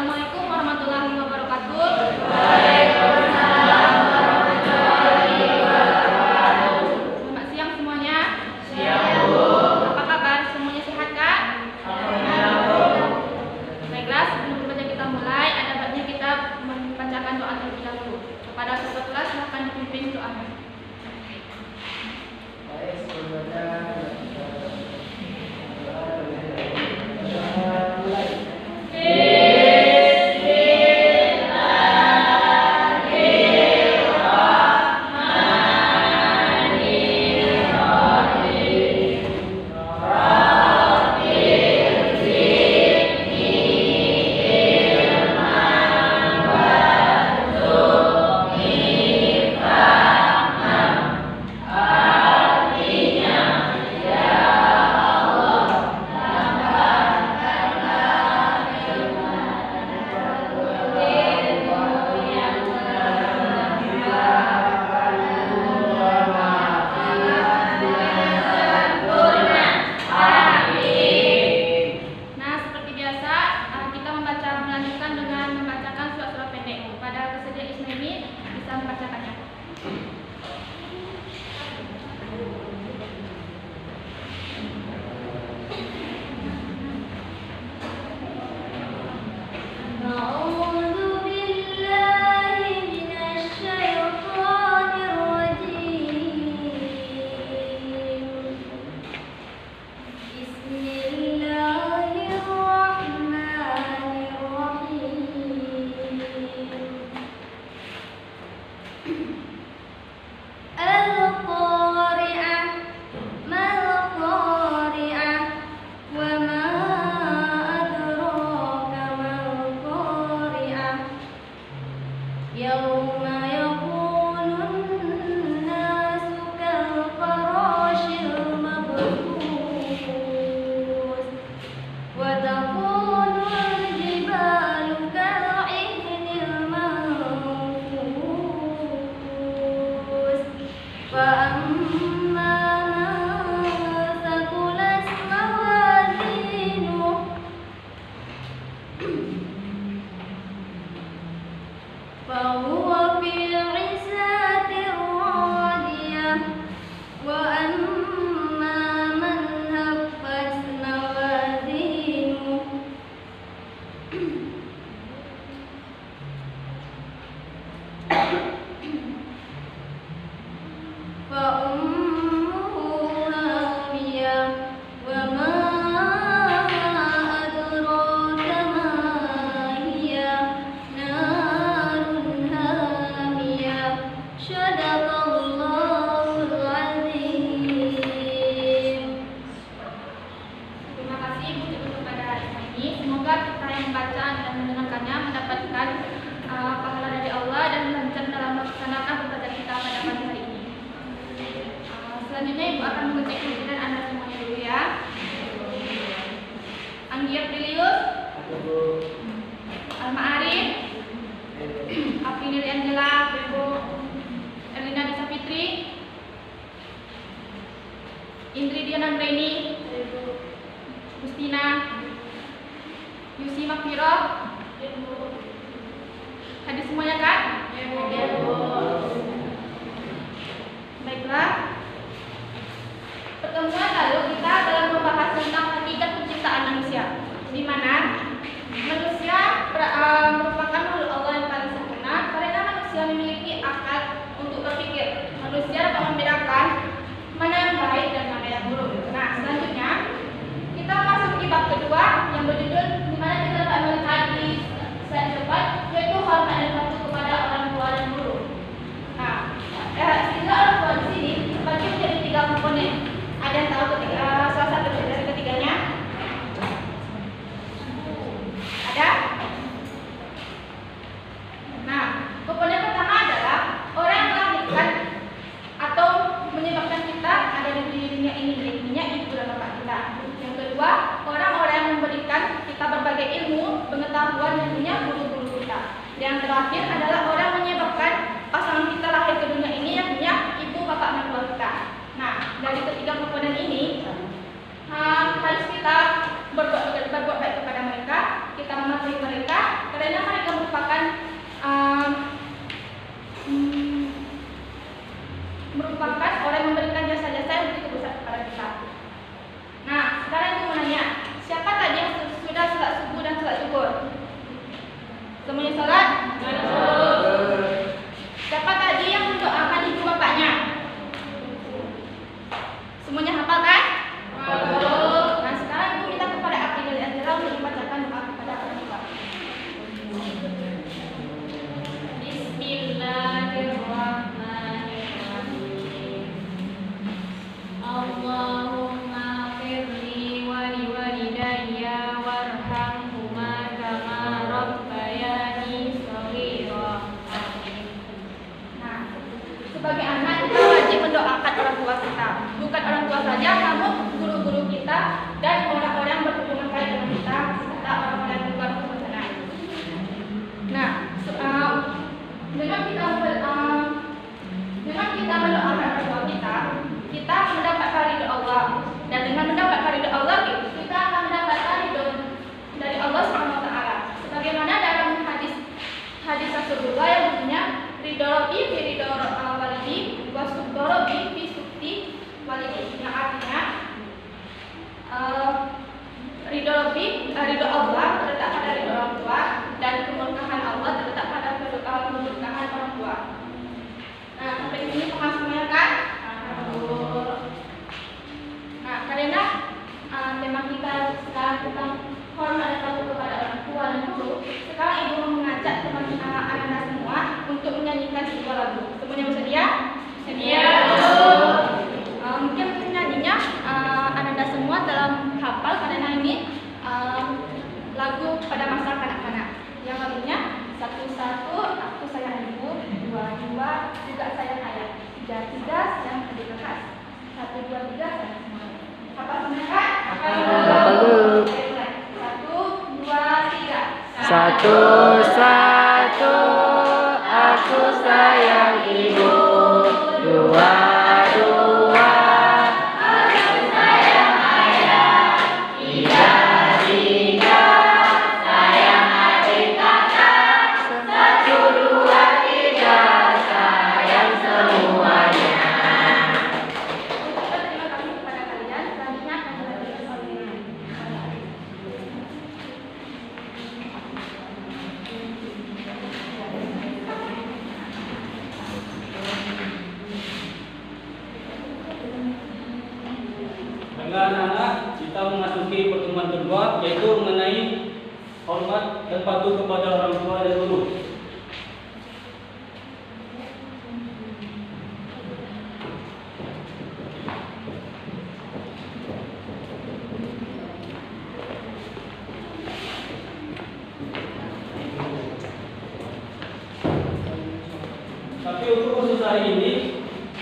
Assalamualaikum warahmatullahi wabarakatuh. Waalaikumsalam warahmatullahi wabarakatuh. Selamat siang semuanya. Siang, Bu. Apa kabar? Semuanya sehat, Kak? Alhamdulillah, Bu. Baiklah, sebelum belajar kita mulai, ada baiknya kita membacakan doa terlebih dahulu. Kepada sobat kelas, silakan dipimpin doanya. Selanjutnya Ibu akan mengecek kemudian Anda semuanya dulu ya. Anggia Prilius, Alma Arif, Aprinili Angela, Ibu Erlina Disa Fitri, Indri Diana Anggraini, Justina, Yusi Makfiro. Hadir semuanya kan? Ya, Bu. Baiklah. Pertemuan lalu kita dalam membahas tentang hakikat penciptaan manusia, di mana manusia merupakan makhluk Allah yang paling sempurna karena manusia memiliki akal untuk berpikir. Manusia dapat membedakan mana yang baik dan mana yang buruk. Nah, selanjutnya kita masuk di bab kedua yang berjudul di mana kita dapat melihat di slide depan, yaitu hormat dan patuh kepada orang tua dan guru. Nah, istilah orang tua di sini terbagi menjadi 3 komponen. Ada yang tahu salah satu dari ketiganya? Ada? Nah, komponen pertama adalah orang yang melahirkan atau menyebabkan kita ada di dunia ini, yaitu ibu dan bapak kita. Yang kedua, orang-orang yang memberikan kita berbagai ilmu, pengetahuan dan punya guru-guru kita. Dan yang terakhir adalah orang menyebabkan pasangan kita lahir ke dunia ini, yang punya ibu, bapak, dan keluarga kita. Nah, dari ketiga komponen ini harus kita berbuat baik kepada mereka, kita mematuhi mereka, karena Satu, aku sayang ibu. Dua, aku sayang ayah. Tiga, sayang adik kakak. Satu, dua, tiga, sayang semuanya. Terima kasih kepada kalian. Selanjutnya akan dilanjutkan oleh Baiklah anak-anak, kita memasuki pertemuan kedua, yaitu mengenai hormat dan patuh kepada orang tua dan guru. Tapi untuk khusus hari ini,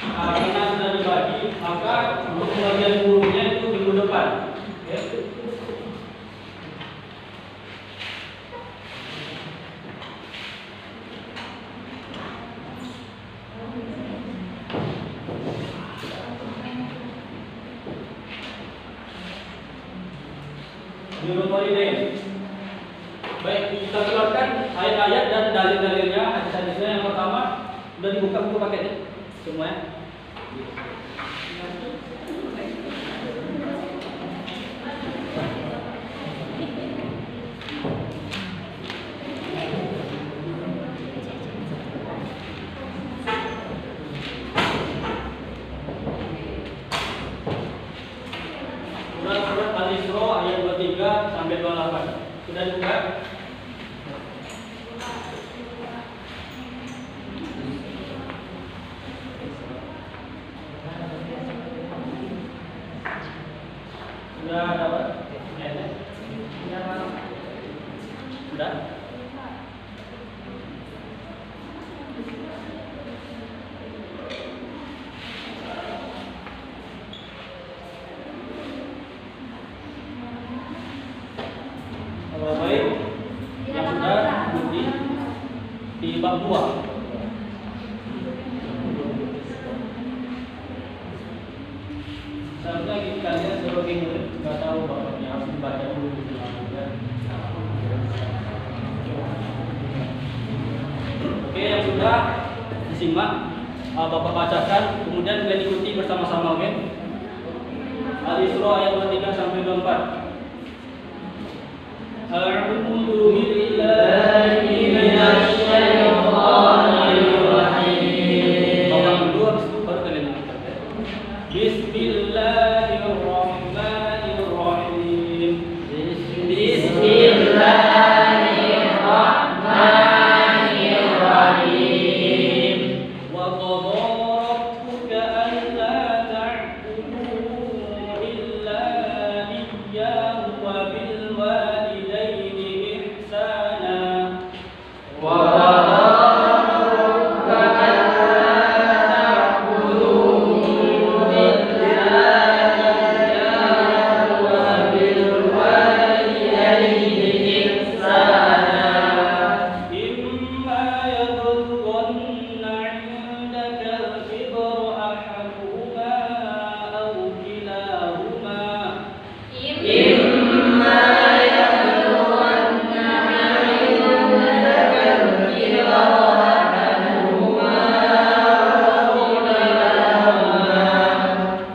karena sudah dibagi, maka untuk pembagian gurunya itu minggu depan. Ya. Juru holiday. Baik, kita keluarkan ayat-ayat dan dalil-dalilnya. Hadis-hadisnya yang pertama sudah dibuka buku paketnya semuanya. Surat Al-Isra ayat 23 sampai 28. Sudah dibuka? Sudah dapat? Sudah? Kalau baik, yang sudah di bab 2. Seharusnya kalian sebagai murid nggak tahu bahwa harus dibaca dulu gitu. Oke, yang sudah disimak, Bapak bacakan, kemudian kalian ikuti bersama-sama, oke? Al-Isra ayat 23 sampai 24. A'udzu billahi minasy syaithanir rajim. Bapak dulu habis itu baru kalian mengucap. Bismillahirrahmanirrahim. Bismillahirrahmanirrahim. Wa qadha rabbuka alla ta'budu illa iyyahu wa bil walidayni ihsana. إما يبلغن عندك الكبر أحدهما أو كلاهما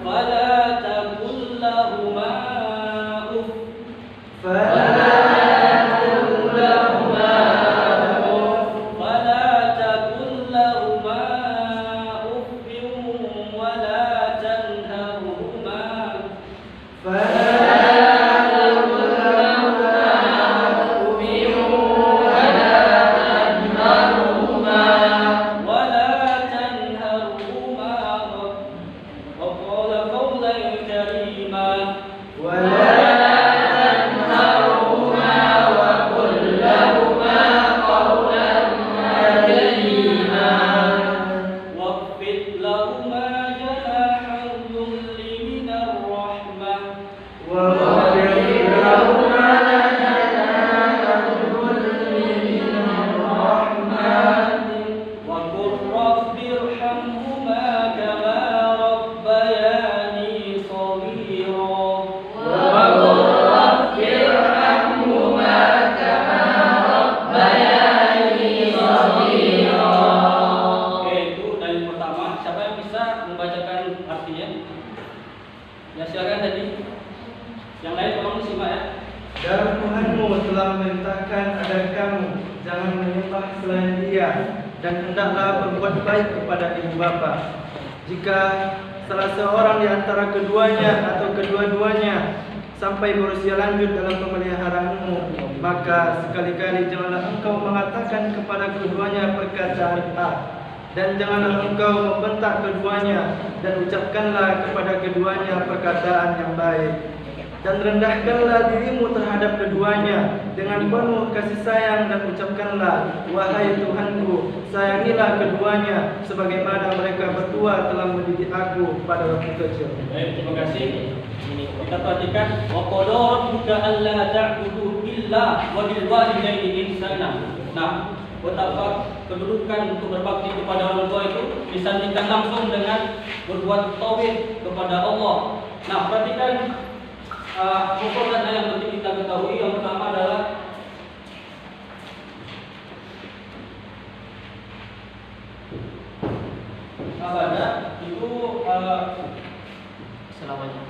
فلا تقل لهما أف ولا تنهرهما وقال قولا كريما. واخفض لهما جناح الذل من الرحمة Ya silakan tadi. Yang lain tolong disimak ya. Dan Tuhanmu telah memerintahkan agar kamu jangan menyembah selain Dia, dan hendaklah berbuat baik kepada ibu bapa. Jika salah seorang di antara keduanya atau kedua-duanya sampai berusia lanjut dalam pemeliharaanmu, maka sekali-kali janganlah engkau mengatakan kepada keduanya perkataan A, dan janganlah engkau membentak keduanya, dan ucapkanlah kepada keduanya perkataan yang baik. Dan rendahkanlah dirimu terhadap keduanya dengan penuh kasih sayang, dan ucapkanlah, wahai Tuhanku, sayangilah keduanya sebagaimana mereka berdua telah mendidik aku pada waktu kecil. Baik, terima kasih. Kita perhatikan wa qad rabbuka alla ta'budu illa wa bil walidayni ihsana. Nah, betapa kedudukan untuk berbakti kepada orang tua itu disandingkan langsung dengan berbuat tauhid kepada Allah. Nah, perhatikan pokok dan yang penting kita ketahui. Yang pertama adalah ibadah itu selamanya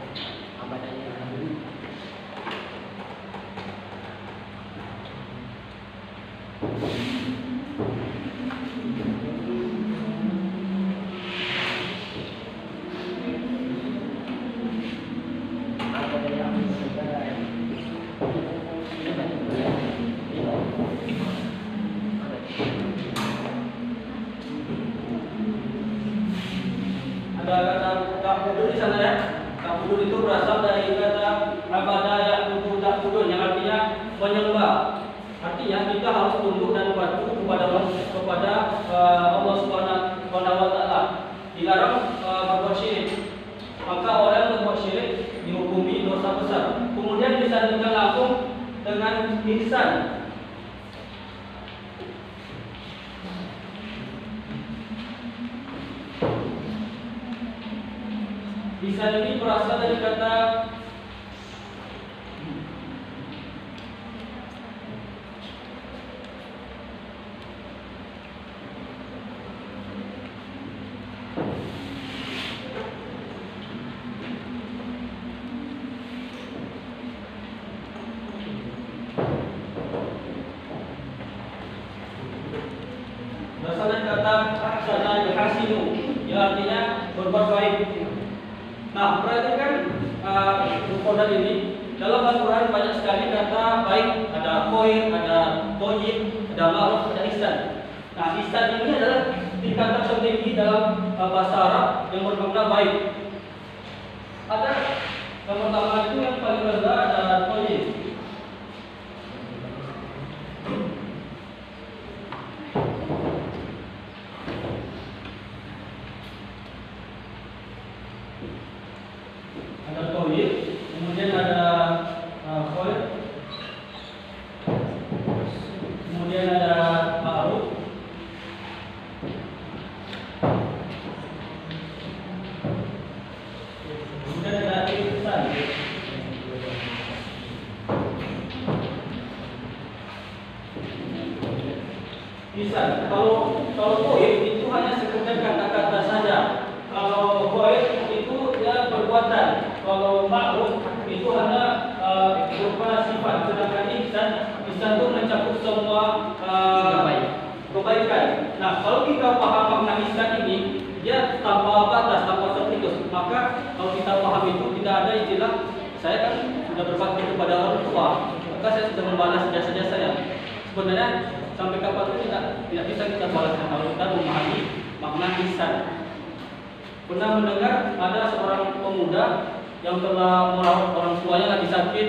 ibadahnya. Ada kata ta'budu di sana ya. Ta'budu itu berasal dari kata ibadah ya'budu ta'budun, yang artinya menyembah. Artinya kita harus tunduk dan patuh kepada Allah Subhanahu wa taala. Dilarang berbuat syirik. Maka orang yang berbuat syirik dihukumi dosa besar. Kemudian disandingkan langsung dengan ihsan. Ihsan ini berasal dari kata ahsana yuhasinu, yang artinya berbuat baik. Nah, perhatikan kodan ini. Dalam Al-Quran banyak sekali kata baik. Ada khair, ada thayyib, ada ma'ruf, ada ihsan. Nah, ihsan ini adalah tingkatan tertinggi dalam bahasa Arab yang bermakna baik. Ada yang pertama itu yang paling rendah ada thayyib. Ada thayyib, kemudian ada khair, kemudian ada ma'ruf, kemudian ada ihsan. Ihsan, kalau thayyib itu hanya sekedar kata-kata saja. Kalau khair itu ya perbuatan. Kalau ma'ruf itu hanya berupa sifat. Sedangkan ihsan itu mencakup semua kebaikan. Nah, kalau kita paham makna ihsan ini, dia tanpa batas, tanpa terputus. Maka kalau kita paham itu, tidak ada istilah saya kan sudah berbakti kepada orang tua, maka saya sudah membalas jasa-jasa saya. Sebenarnya sampai kapan itu tidak bisa kita balas kalau kita memahami makna ihsan. Pernah mendengar ada seorang pemuda yang telah merawat orang tuanya lagi sakit,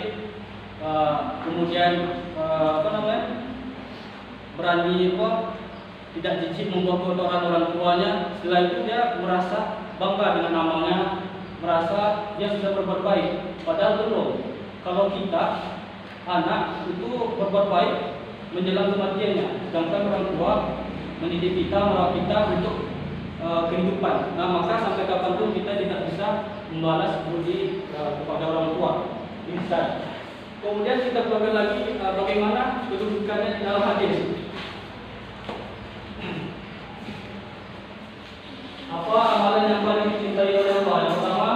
kemudian berani tidak jijik membuat kotoran orang tuanya. Setelah itu dia merasa bangga dengan namanya, merasa dia sudah berbuat baik. Padahal belum. Kalau kita anak itu berbuat baik menjelang kematiannya, sedangkan orang tua mendidik kita, merawat kita untuk kehidupan. Nah, maka sampai kapanpun kita tidak bisa membalas budi kepada orang tua. Ihsan. Kemudian kita keluarkan lagi bagaimana kedudukannya di dalam hadis. Apa amalan yang paling dicintai oleh Allah? Yang pertama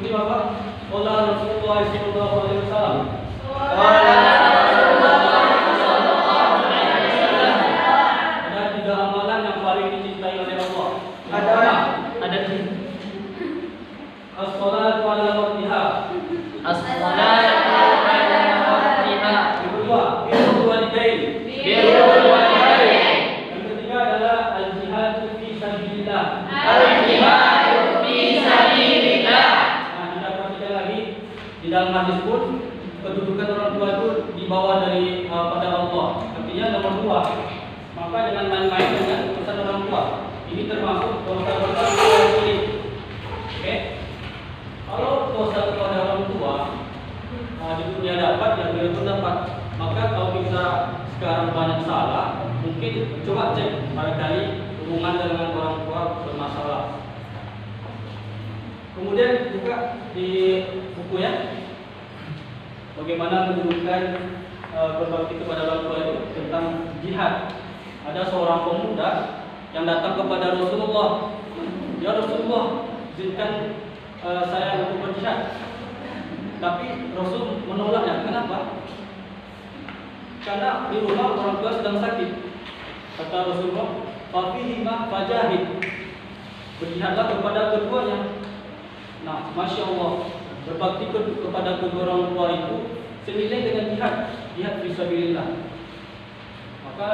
Ikuti Bapak. Qala Rasulullah sallallahu alaihi wasallam. Ada 3 amalan yang paling dicintai oleh Allah. Ada As-salatu ala waqtiha. As-salatu ala waqtiha. Yang kedua, birrul walidain. Birrul walidain. Yang ketiga adalah al-jihadu fi sabilillah. Al-jihadu fi sabilillah. Nah, kita perhatikan lagi di dalam hadis pun kedudukan orang tua itu dibawa dari pada Allah. Artinya nomor 2. Maka jangan main-main dengan urusan orang tua. Ini termasuk dosa-dosa yang sulit. Oke? Kalau dosa kepada orang tua di dunia dapat, yang beliau pun dapat. Maka kalau kita sekarang banyak salah, mungkin coba cek barangkali hubungan dengan orang tua bermasalah. Kemudian buka di buku ya, bagaimana kedudukan berbakti kepada orang tua itu tentang jihad. Ada seorang pemuda yang datang kepada Rasulullah. Ya Rasulullah, izinkan saya untuk berjihad. Tapi Rasul menolaknya. Kenapa? Karena di rumah orang tua sedang sakit. Kata Rasulullah, "Fafihima fajahid." Berjihadlah kepada keduanya. Nah, Masya Allah, berbakti kepada kedua orang tua itu senilai dengan jihad fisabilillah. Maka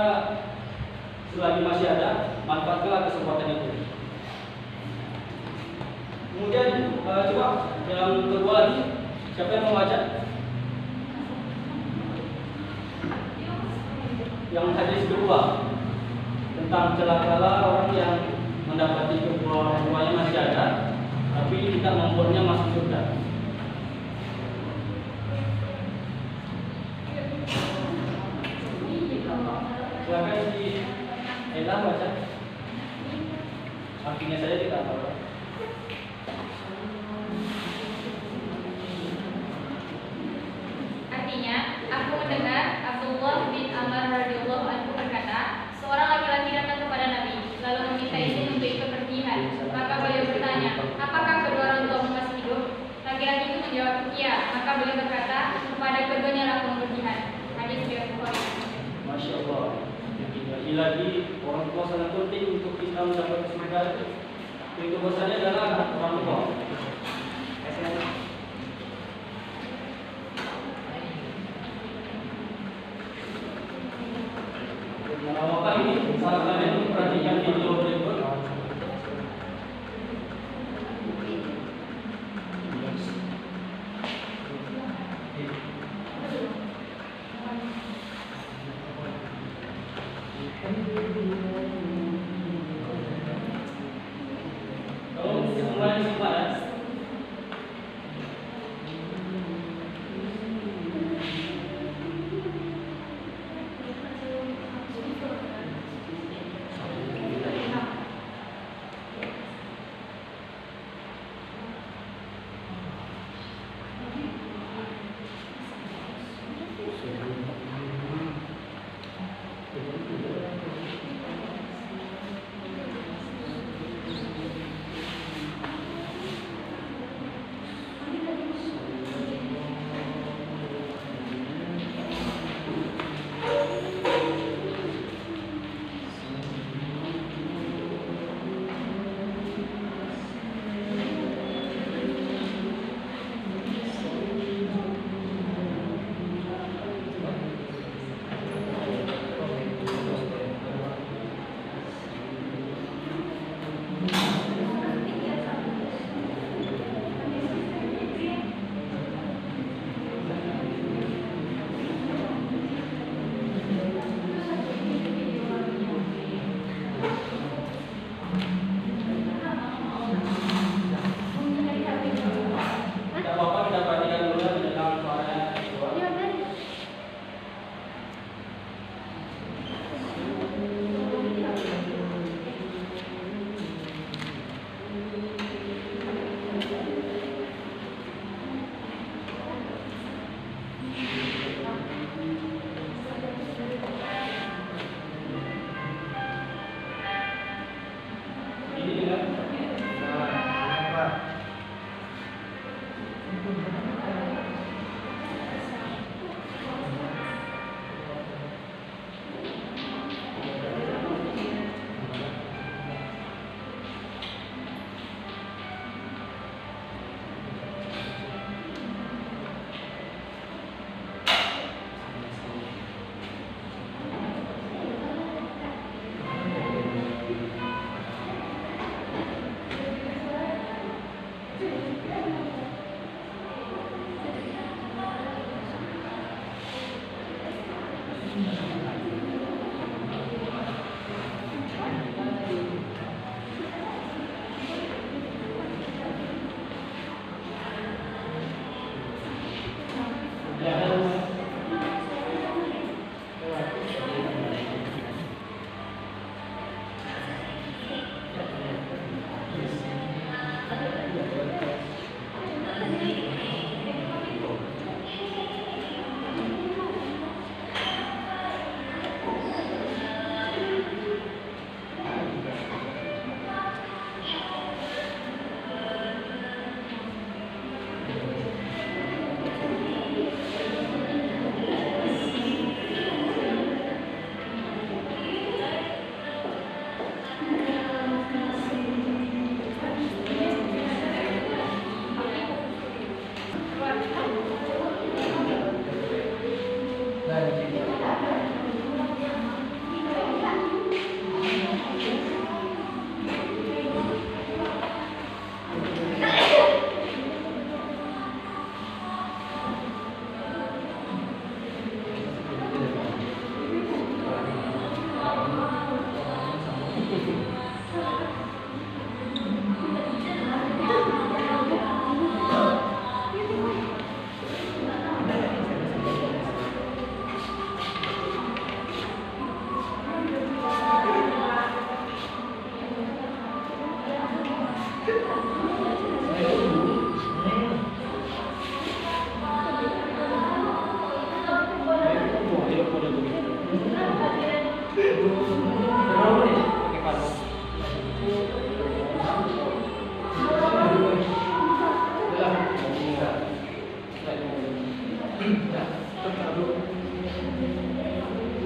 selagi masih ada, manfaatkanlah kesempatan itu. Kemudian coba yang kedua lagi, siapa yang mau baca? Yang hadis kedua tentang celakalah orang yang mendapati kedua orang tuanya masih ada, tapi tidak membuatnya masuk surga. Silakan si Ella baca. Artinya saja tidak tahu. Artinya, aku mendengar Abdullah bin Amr radhiyallahu anhu berkata, seorang laki-laki datang kepada Nabi, lalu meminta izin untuk ikut berjihad. Maka beliau bertanya, apakah kedua orang tuamu masih hidup? Laki-laki itu menjawab, iya. Maka beliau berkata, kepada keduanya lah kamu berjihad. Hadis riwayat Bukhari. Masya Allah. Lagi orang tua sangat penting untuk kita mendapat surga itu. Itu besarnya adalah orang tua. Maka ini salah kalian perhatikan video berikut. Kalau mulai semua ya.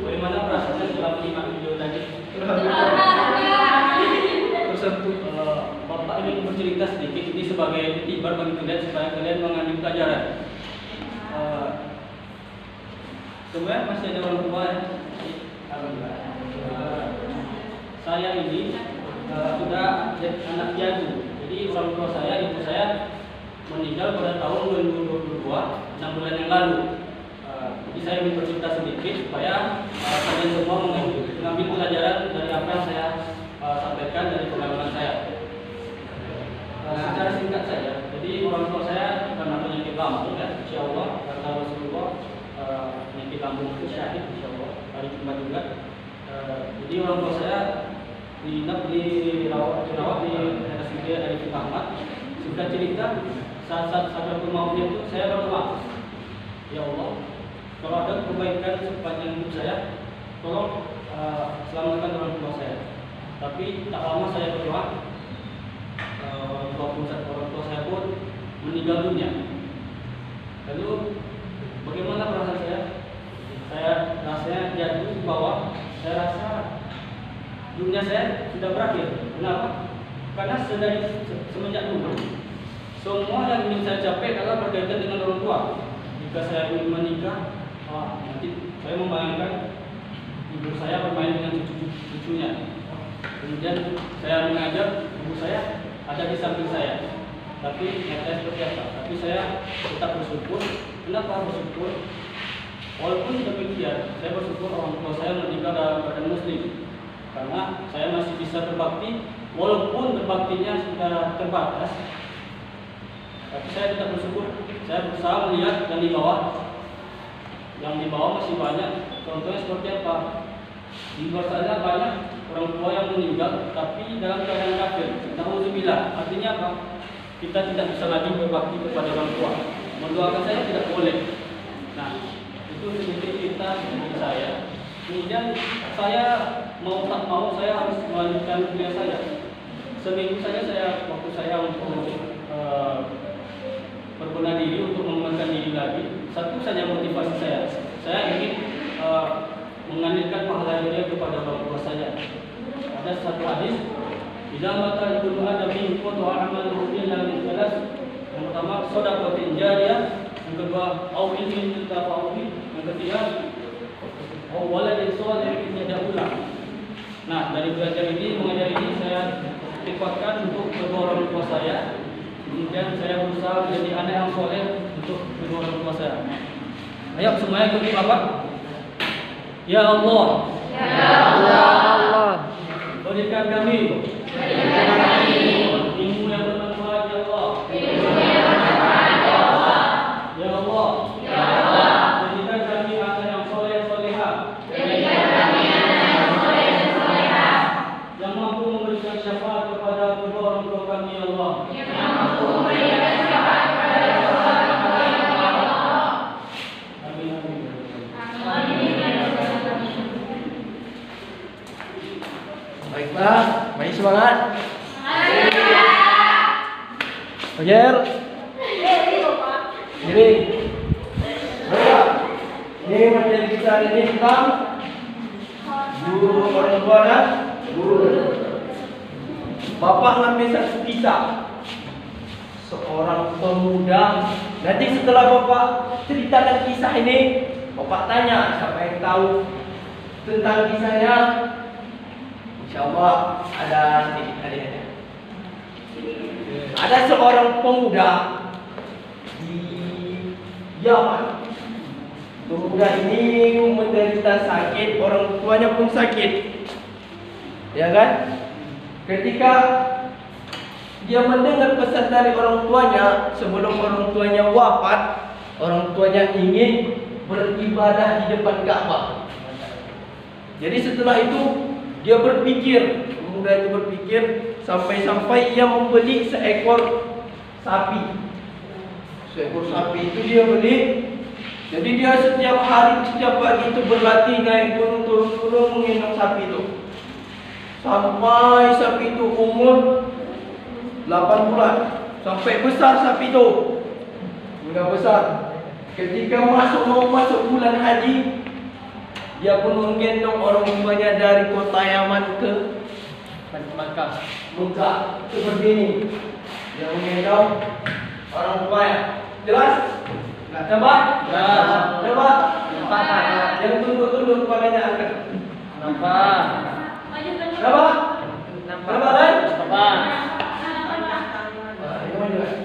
Bagaimana perasaannya setelah menyimak video tadi? Bapak ini bercerita sedikit ini sebagai iktibar bagi kalian supaya kalian mengambil pelajaran. Sebenarnya masih ada orang tua ya. Saya ini sudah anak piatu. Jadi orang tua saya, ibu saya meninggal pada tahun 2022, 6 bulan yang lalu. Jadi saya ingin bercerita sedikit supaya kalian semua mengambil pelajaran dari apa yang saya sampaikan dari pengalaman saya. Secara singkat saja, jadi orang tua saya karena penyakit lambung ya, insya Allah kata Rasulullah penyakit lambung itu syahid, insya Allah hari Jumat juga. Jadi orang tua saya dirawat di RSUD Arifin Ahmad. Sudah cerita saat mautnya itu saya berdoa, ya Allah, kalau ada kebaikan sepanjang hidup saya, tolong selamatkan orang tua saya. Tapi tak lama saya berdoa, orang tua saya pun meninggal dunia. Lalu bagaimana perasaan saya? Saya rasanya jatuh ke bawah. Saya rasa dunia saya sudah berakhir. Kenapa? Karena semenjak dulu semua yang ingin saya capai adalah berkaitan dengan orang tua. Jika saya ingin menikah, nanti saya membayangkan ibu saya bermain dengan cucunya. Kemudian saya mengajak ibu saya ada di samping saya. Tapi nyatanya seperti apa? Tapi saya tetap bersyukur. Kenapa bersyukur? Walaupun demikian, saya bersyukur orang tua saya meninggal dalam keadaan muslim. Karena saya masih bisa berbakti, walaupun berbaktinya sudah terbatas. Tapi saya tetap bersyukur. Saya berusaha melihat yang di bawah. Yang di bawah masih banyak. Contohnya seperti apa? Di luar sana banyak orang tua yang meninggal, tapi dalam keadaan kafir. Nauzubillah. Artinya apa? Kita tidak bisa lagi berbakti kepada orang tua. Mendoakan saya tidak boleh. Nah, itu sedikit cerita dari saya. Kemudian saya mau tak mau saya harus melanjutkan kuliah saya. Seminggu saja waktu saya untuk berbenah diri untuk mengembangkan diri lagi. Satu saja motivasi saya. Saya ingin mengalirkan pahala dia kepada orang tua saya. Ada satu hadis, "Idza mata ibnu Adam minkum wa amaluhu illa min thalath." Yang pertama, shadaqatin jariyah. Yang kedua, au ilmin yuntafa'u bih. Yang ketiga, au waladin shalih yad'u lahu. Nah, dari belajar ini, mengajar ini saya tingkatkan untuk kedua orang tua saya. Kemudian saya berusaha menjadi anak yang soleh untuk kedua orang tua saya. Ayo semuanya ikuti Bapak. Ya Allah, Ya Allah, berikan kami ilmu yang bermanfaat ya Allah. Ya Allah, berikan kami anak yang soleh solehah. Yang mampu memberikan syafaat kepada kedua orang tua kami ya Allah. baiklah, mari semangat. Fajar. Jadi, Bapak, ini materi kita hari ini tentang guru orang tua dan guru. Bapak ngambil satu kisah seorang pemuda. Nanti setelah Bapak ceritakan kisah ini, Bapak tanya siapa yang tahu tentang kisahnya. Insyaallah ada sedikit hadiahnya. Ada seorang pemuda di Yaman. Pemuda ini menderita sakit, orang tuanya pun sakit. Ya kan? Ketika dia mendengar pesan dari orang tuanya, sebelum orang tuanya wafat, orang tuanya ingin beribadah di depan Ka'bah. Jadi setelah itu dia berpikir, pemuda itu berpikir sampai-sampai ia membeli seekor sapi. Seekor sapi itu dia beli. Jadi dia setiap hari, setiap pagi itu berlatih naik gunung turun-turun menggendong sapi itu. Sampai sapi itu umur 8 bulan. Sampai besar sapi itu. Sudah besar. Ketika mau masuk bulan haji, dia pun menggendong orang tuanya dari kota Yaman ke Mekah. Mekah. Seperti ini. Dia menggendong orang tuanya. Jelas? Nampak? Jelas. Nampak? Nampak, Pak. Yang tunduk-tunduk kepalanya angkat. Nampak. Nampak? Nampak kan? Nampak. Ini maju kan?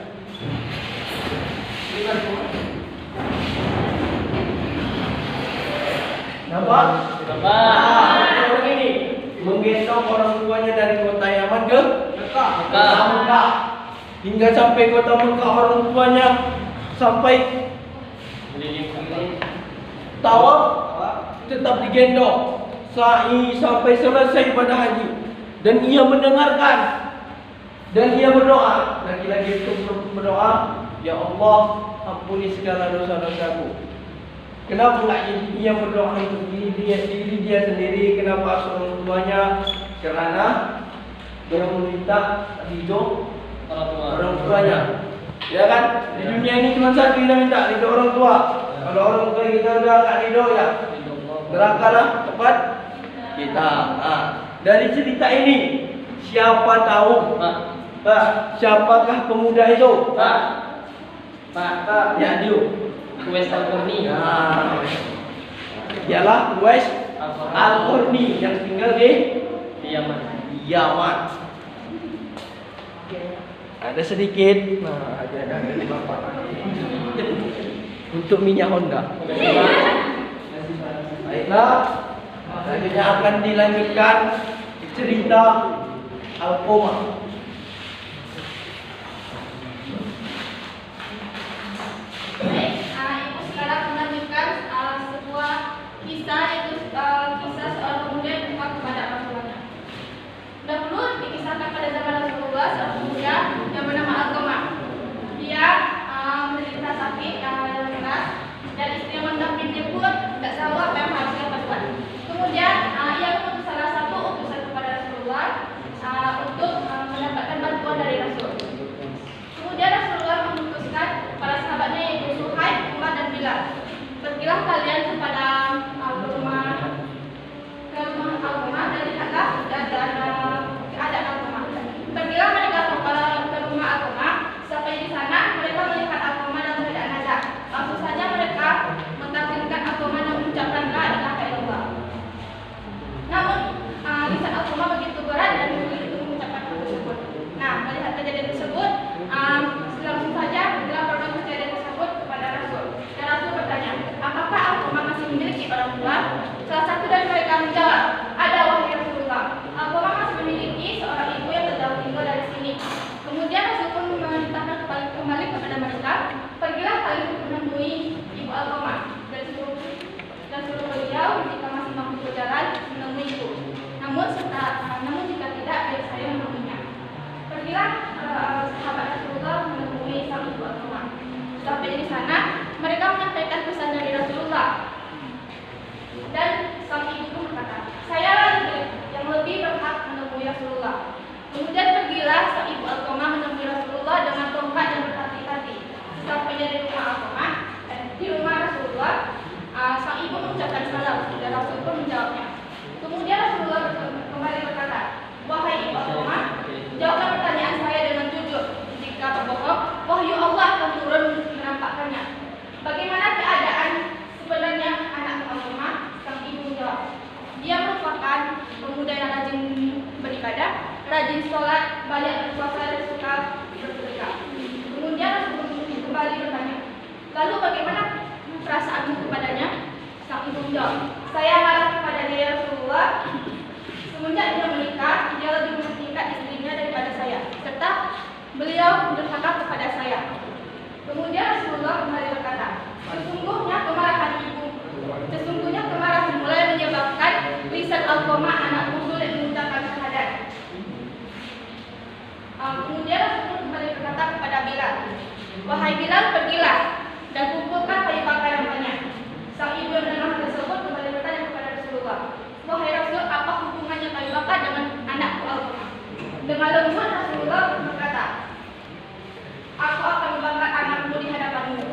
Nampak? Nampak. Orang ini menggendong orang tuanya dari kota Yaman ke Mekah. Mekah. Hingga sampai kota Mekah orang tuanya sampai tawaf tetap digendong. Sa'i sampai selesai pada haji. Dan ia mendengarkan. Dan ia berdoa. Lagi-lagi itu berdoa, ya Allah, ampuni segala dosa-dosaku. Kenapa ia berdoa untuk diri dia sendiri? Kenapa orang tuanya? Karena dia meminta ridho orang tuanya. Ya kan? Di dunia ini cuma satu kita minta, ridho orang tua. Kalau orang tua kita udah tak ridho, ya neraka lah tempat kita. Dari cerita ini, siapa tahu? Pak, siapakah pemuda itu? Pak, ya dia. Uwais Al-Qarni. Ialah Uwais Al-Qarni yang tinggal di Yaman. Yaman. Ada sedikit, ada Bapak. Untuk minyak Honda. Baiklah, selanjutnya akan dilanjutkan cerita Alqamah. Baik, ibu sekarang melanjutkan sebuah kisah, yaitu kisah seorang pemuda yang berdoa kepada orang tuanya. Dahulu dikisahkan pada zaman Rasulullah, seorang pemuda yang bernama Alqamah. Dia menderita sakit yang keras dan istri yang mendampinginya pun tidak tahu apa yang harus dia lakukan. Kemudian ia mengutus salah satu utusan kepada Rasulullah untuk mendapatkan bantuan dari Rasul. Kemudian Rasulullah memutuskan para sahabatnya yaitu Suhaib, Umar dan Bilal. Pergilah kalian kepada rumah Alqamah dan lihatlah keadaan Alqamah. Pergilah mereka ke rumah Alqamah. Sampai di sana mereka melihat Alqamah dalam keadaan nazar. Langsung saja mereka mentakdirkan Alqamah dan mengucapkan la ilaha illallah. Namun lisan Alqamah begitu berat dan sulit untuk mengucapkan hal tersebut. Nah, melihat kejadian tersebut, langsung saja dilaporkan kejadian tersebut kepada Rasul. Dan Rasul bertanya, apakah Alqamah masih memiliki orang tua? Salah satu dari mereka menjawab, ada wahai Rasulullah. Alqamah masih memiliki seorang ibu yang jauh tinggal dari sini. Kemudian Rasul pun memerintahkan kembali kepada mereka, pergilah kalian menemui ibu Alqamah dan suruh beliau jika masih mampu berjalan menemui ibu. Namun jika tidak, biar saya menemuinya. Pergilah sahabat Rasulullah menemui sang ibu Alqamah. Sampai di sana, mereka menyampaikan pesan dari Rasulullah. Dan sang ibu pun berkata, saya yang lebih berhak menemui Rasulullah. Kemudian pergilah sang ibu Alqamah menemui Rasulullah dengan tongkat dan berhati-hati. Sampainya di rumah Alqamah, di rumah Rasulullah, sang ibu mengucapkan salam dan Rasul pun menjawabnya. Kemudian Rasulullah kembali berkata, wahai ibu Alqamah, jawablah pertanyaan saya dengan jujur. Jika berbohong, wahyu Allah akan turun menampakkannya. Bagaimana keadaan sebenarnya anak Alqamah? Sang ibu menjawab, dia merupakan pemuda yang rajin beribadah, rajin sholat, banyak berpuasa dan suka bersedekah. Kemudian Rasul kembali bertanya, lalu bagaimana perasaanmu kepadanya? Sang ibu menjawab, saya marah kepadanya ya Rasulullah. Semenjak dia menikah, dia lebih mementingkan istrinya daripada saya, serta beliau durhaka kepada saya. Kemudian Rasulullah kembali berkata, Sesungguhnya kemarahan mulai menyebabkan lisan Alqamah anakku sulit mengucapkan syahadat. Kemudian Rasulullah kembali berkata kepada Bilal, "Wahai Bilal, pergilah dan kumpulkan kayu bakar yang banyak." Sang ibu yang mendengar tersebut kembali bertanya kepada Rasulullah, "Wahai Rasul, apa hubungannya kayu bakar dengan anakku Alqamah?" Dengan lembut Rasulullah berkata, "Aku akan membakar anakmu di hadapanmu."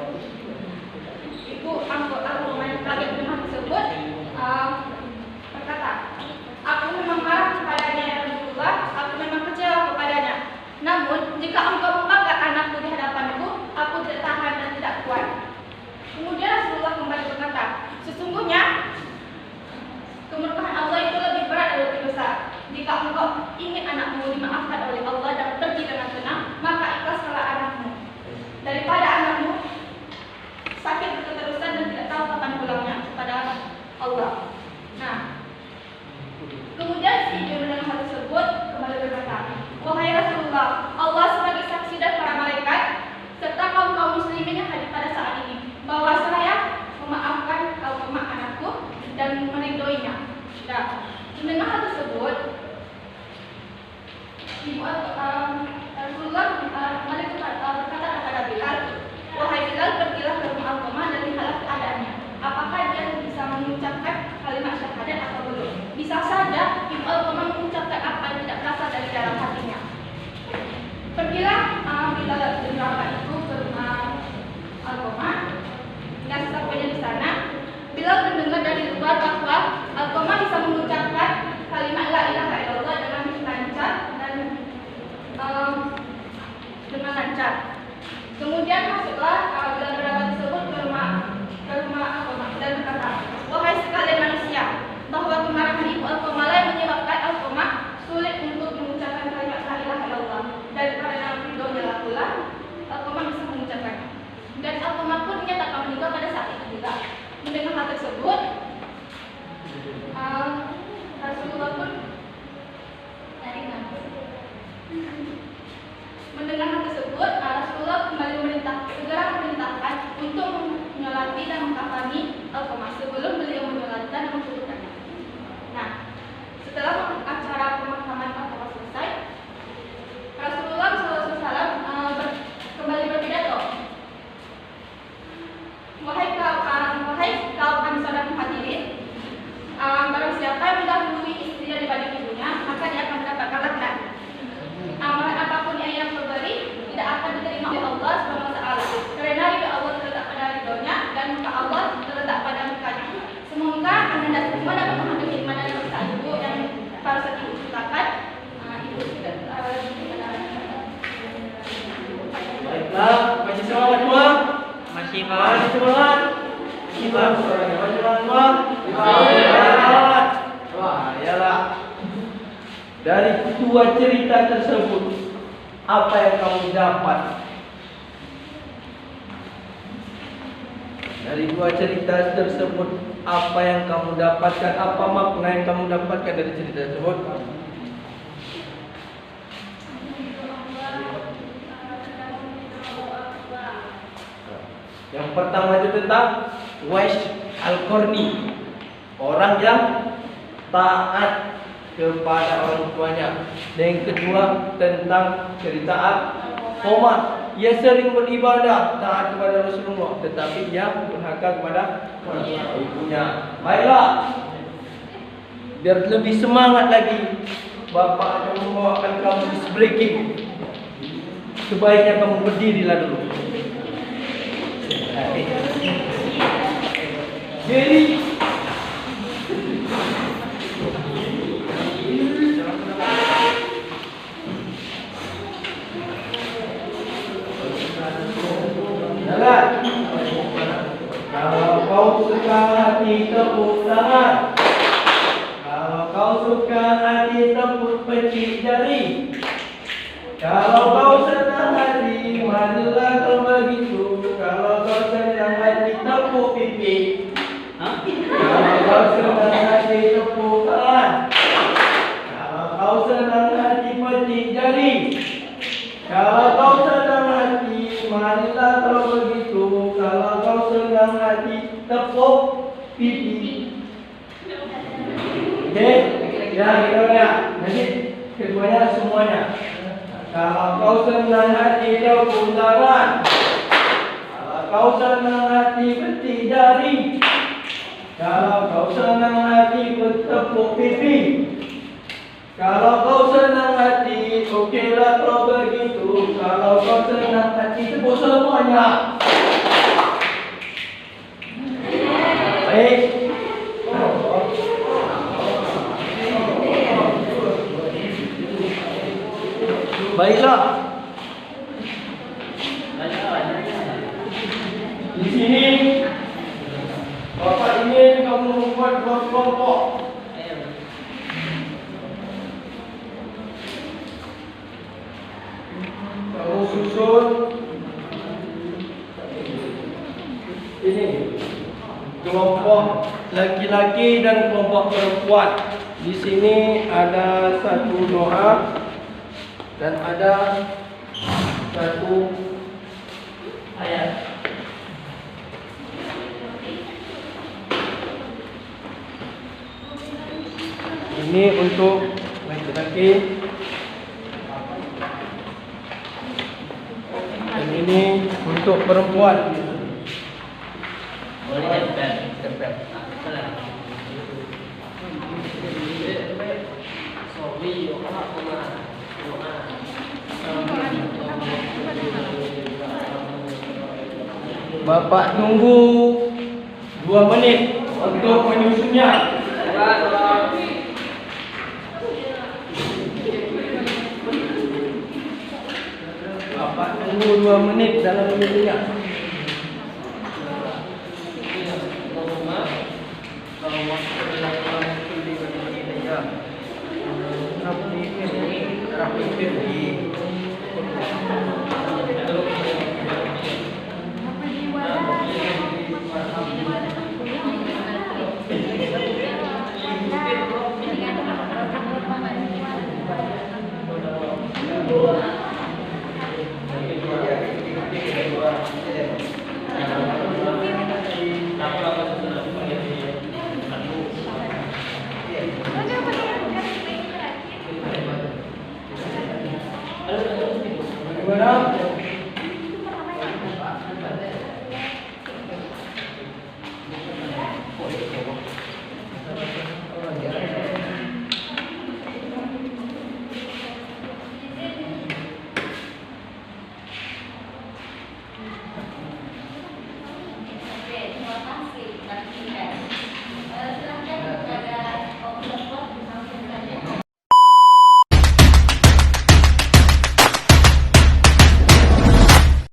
Ibu Alqamah yang kaget mendengar tersebut berkata, "Aku memang marah kepadanya ya Rasulullah, aku memang kecewa kepadanya. Namun jika engkau membakar anakku di hadapanku, aku tidak tahan dan tidak kuat." Kemudian Rasulullah kembali berkata, "Sesungguhnya kemurkaan Allah itu lebih berat dan lebih besar. Jika engkau ingin anakmu dimaafkan oleh Allah dan pergi dengan tenang, maka ikhlaskanlah anakmu daripada anakmu sakit berterusan dan tidak tahu kapan pulangnya kepada Allah." Nah, kemudian si ibu mendengar hal tersebut kembali berkata, "Wahai Rasulullah, Allah sebagai saksi dan para malaikat serta kaum muslimin yang hadir pada saat ini, bahwa saya memaafkan Alqamah anakku dan meridhoinya." Dan mendengar hal tersebut, Rasulullah kembali berkata kepada Bilal, "Wahai Bilal, pergilah ke rumah Alqamah dan lihatlah keadaannya. Apakah dia bisa mengucapkan kalimat syahadat atau belum? Bisa saja ibu Alqamah mengucapkan apa yang tidak berasal dari dalam hatinya." Pergilah Bilal bin Rabah itu ke rumah Alqamah. Dan sesampainya di sana, Bilal mendengar dari luar bahwa Alqamah bisa mengucapkan kalimat la ilaha illallah dengan lancar dan dengan lancar. Kemudian masuklah Bilal bin Rabah tersebut ke rumah Alqamah dan berkata, "Wahai sekalian manusia, bahwa kemarahan ibu Alqamah menyebabkan Alqamah sulit untuk mengucapkan kalimat la ilaha illallah, dan karena ridhonya lakulah Alqamah bisa mengucapkannya." Dan Alqamah pun menyatakan meninggal pada saat itu juga. Mendengar hal tersebut, Rasulullah pun mendengar hal tersebut, Rasulullah kembali segera memerintahkan untuk menyolati dan mengkafani Alqamah sebelum beliau menyolati dan mencukurkannya. Nah, setelah acara pemakaman Alqamah selesai, Rasulullah SAW kembali berpidato, Wahai kaum Ansar dan Muhajirin, barang siapa yang mendahului istri daripada ibunya, maka dia akan mendapatkan laknat. Amalan apapun yang ia perbuat tidak akan diterima oleh Allah SWT, karena ridho Allah terletak pada ridhonya dan muka Allah terletak pada mukanya. Semoga anda semua dapat memahami iman dan dosa ibu yang harus ibu ceritakan. Baiklah, masih semangat semua? Masih Masih semangat? Masih semangat? Semangat. Wah, iyalah. Dari dua cerita tersebut, apa yang kamu dapat? Dari dua cerita tersebut, apa yang kamu dapatkan? Apa makna yang kamu dapatkan dari cerita tersebut? Yang pertama itu tentang Wais Al-Qarni, orang yang taat kepada orang tuanya. Dan yang kedua tentang cerita Alqamah, ia sering beribadah, taat kepada Rasulullah, tetapi ia durhaka kepada ibunya. Baiklah, biar lebih semangat lagi, Bapak akan membawakan kamu di breaking. Sebaiknya kamu berdirilah dulu. Jadi jangan. Kalau kau suka hati tepuk tangan. Kalau kau suka hati tepuk pecik jari. Kalau kau senang hati marilah kau begitu. Kalau kau senang hati tepuk pipi. Kalau kau senang hati tepuk tangan. berhenti jari. Kalau kau senang hati, marilah kalau begitu. Kalau kau senang hati, tepuk pipi. Okey, ya kita nanti keduanya semuanya. Kalau kau senang hati, tepuk tangan. Kalau kau senang hati, berhenti jari. Kalau kau senang hati, bertepuk pipi. Kalau kau senang hati, okeylah kalau begitu. Kalau kau senang hati, tepuk semuanya. Baik. Baiklah. Di sini Bapak ingin kamu membuat dua kelompok. Kamu susun ini kelompok laki-laki dan kelompok perempuan. Di sini ada satu doa dan ada satu ayat. Ini untuk laki-laki dan ini untuk perempuan. Boleh tempel. Bapak tunggu 2 menit untuk menyusunnya. Bapak tunggu 2 menit dalam menyusunnya. Bagaimana?